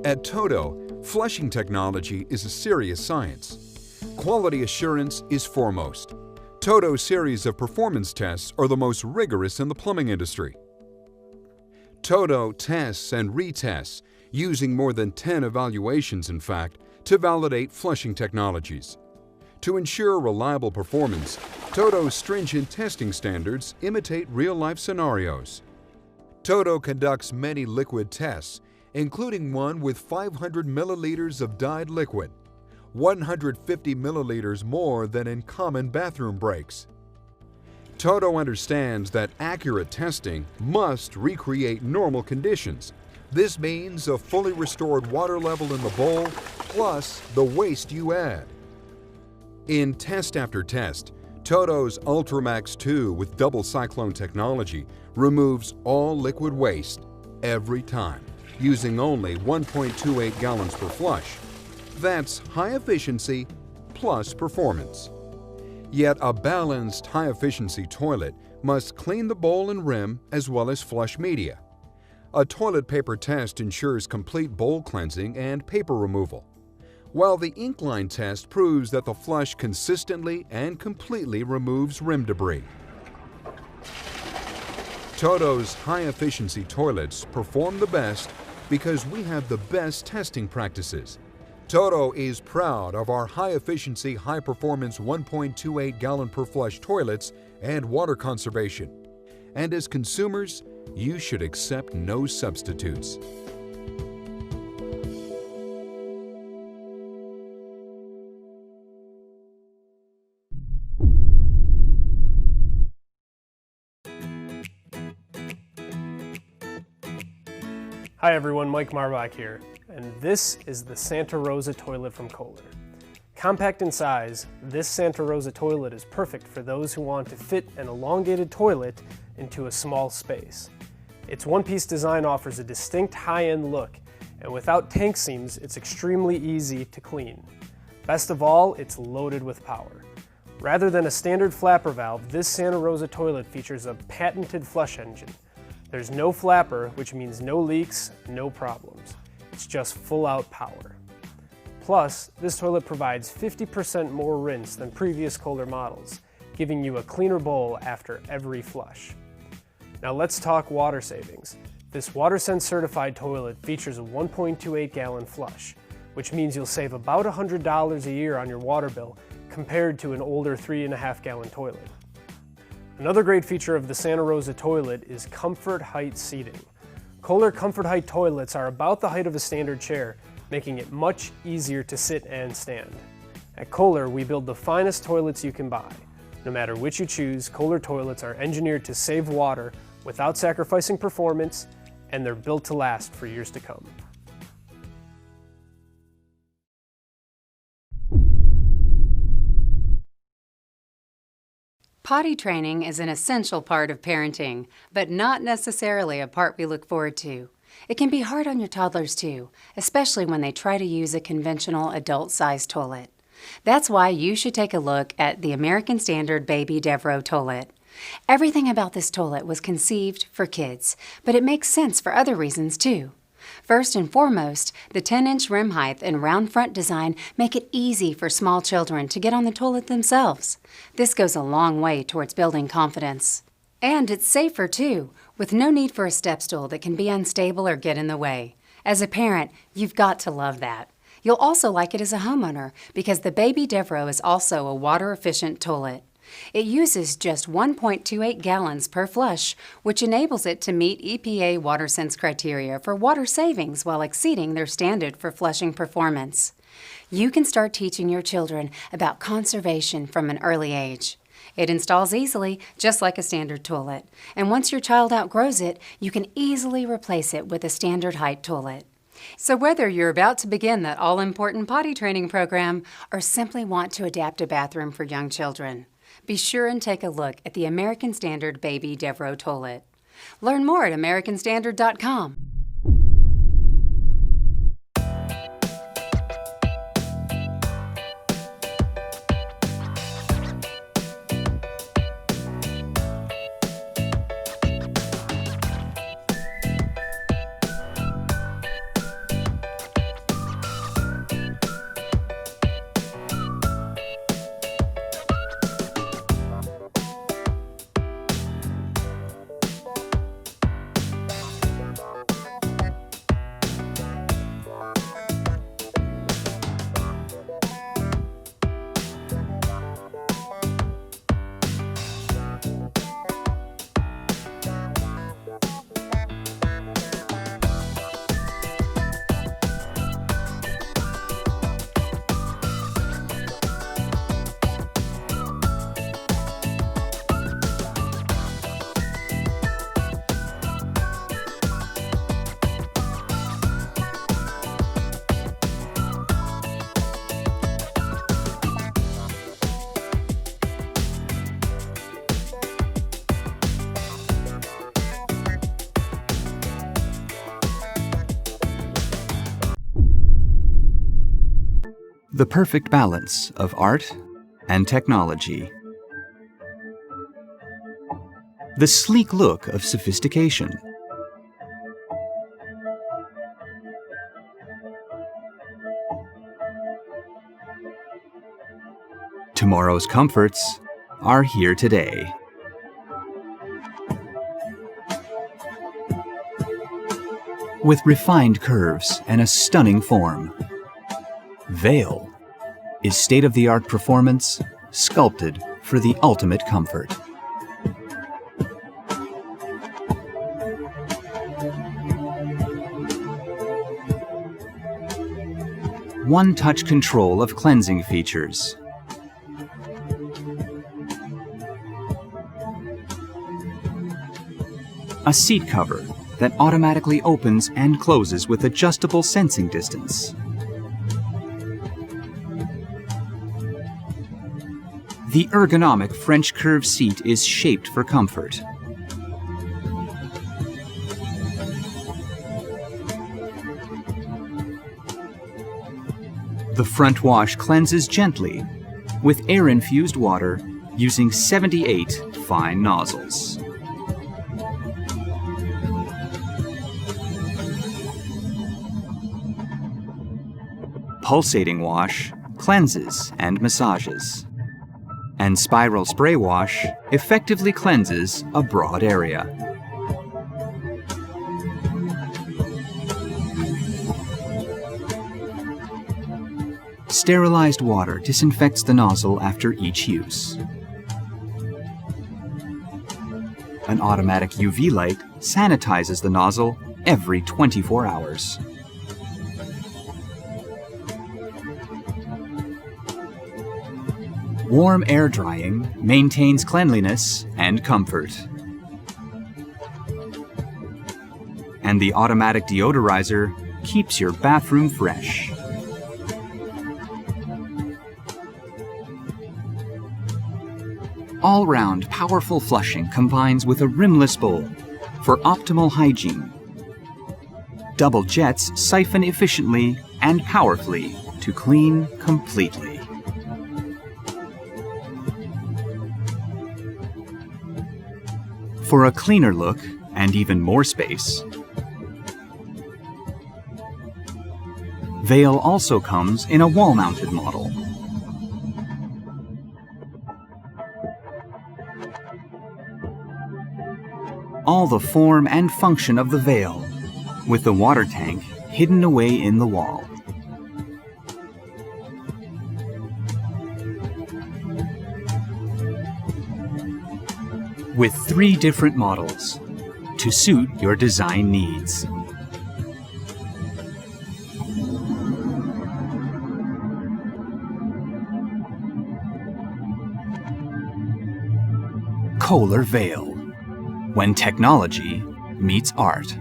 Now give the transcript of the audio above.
At Toto, flushing technology is a serious science. Quality assurance is foremost. Toto's series of performance tests are the most rigorous in the plumbing industry. Toto tests and retests, using more than 10 evaluations in fact, to validate flushing technologies. To ensure reliable performance, Toto's stringent testing standards imitate real-life scenarios. Toto conducts many liquid tests, including one with 500 milliliters of dyed liquid, 150 milliliters more than in common bathroom breaks. Toto understands that accurate testing must recreate normal conditions. This means a fully restored water level in the bowl, plus the waste you add. In test after test, Toto's Ultramax 2 with double cyclone technology removes all liquid waste every time, using only 1.28 gallons per flush. That's high efficiency plus performance. Yet a balanced high-efficiency toilet must clean the bowl and rim as well as flush media. A toilet paper test ensures complete bowl cleansing and paper removal, while the ink line test proves that the flush consistently and completely removes rim debris. Toto's high-efficiency toilets perform the best because we have the best testing practices. Toto is proud of our high-efficiency, high-performance 1.28 gallon per flush toilets and water conservation. And as consumers, you should accept no substitutes. Hi everyone, Mike Marbach here, and this is the Santa Rosa toilet from Kohler. Compact in size, this Santa Rosa toilet is perfect for those who want to fit an elongated toilet into a small space. Its one-piece design offers a distinct high-end look, and without tank seams, it's extremely easy to clean. Best of all, it's loaded with power. Rather than a standard flapper valve, this Santa Rosa toilet features a patented flush engine. There's no flapper, which means no leaks, no problems. It's just full-out power. Plus, this toilet provides 50% more rinse than previous Kohler models, giving you a cleaner bowl after every flush. Now let's talk water savings. This WaterSense certified toilet features a 1.28 gallon flush, which means you'll save about $100 a year on your water bill compared to an older 3.5 gallon toilet. Another great feature of the Santa Rosa toilet is comfort height seating. Kohler comfort height toilets are about the height of a standard chair, making it much easier to sit and stand. At Kohler, we build the finest toilets you can buy. No matter which you choose, Kohler toilets are engineered to save water without sacrificing performance, and they're built to last for years to come. Potty training is an essential part of parenting, but not necessarily a part we look forward to. It can be hard on your toddlers too, especially when they try to use a conventional adult-sized toilet. That's why you should take a look at the American Standard Baby Devereaux toilet. Everything about this toilet was conceived for kids, but it makes sense for other reasons too. First and foremost, the 10-inch rim height and round front design make it easy for small children to get on the toilet themselves. This goes a long way towards building confidence. And it's safer too, with no need for a step stool that can be unstable or get in the way. As a parent, you've got to love that. You'll also like it as a homeowner because the Baby Devereaux is also a water-efficient toilet. It uses just 1.28 gallons per flush, which enables it to meet EPA WaterSense criteria for water savings while exceeding their standard for flushing performance. You can start teaching your children about conservation from an early age. It installs easily, just like a standard toilet, and once your child outgrows it, you can easily replace it with a standard height toilet. So whether you're about to begin that all-important potty training program or simply want to adapt a bathroom for young children, be sure and take a look at the American Standard Baby Devereaux toilet. Learn more at americanstandard.com. The perfect balance of art and technology. The sleek look of sophistication. Tomorrow's comforts are here today. With refined curves and a stunning form, Veil is state-of-the-art performance sculpted for the ultimate comfort. One-touch control of cleansing features. A seat cover that automatically opens and closes with adjustable sensing distance. The ergonomic French curve seat is shaped for comfort. The front wash cleanses gently with air-infused water using 78 fine nozzles. Pulsating wash cleanses and massages. And spiral spray wash effectively cleanses a broad area. Sterilized water disinfects the nozzle after each use. An automatic UV light sanitizes the nozzle every 24 hours. Warm air drying maintains cleanliness and comfort. And the automatic deodorizer keeps your bathroom fresh. All-round powerful flushing combines with a rimless bowl for optimal hygiene. Double jets siphon efficiently and powerfully to clean completely. For a cleaner look and even more space, Veil also comes in a wall-mounted model. All the form and function of the Veil, with the water tank hidden away in the wall. With 3 different models to suit your design needs. Kohler Veil, when technology meets art.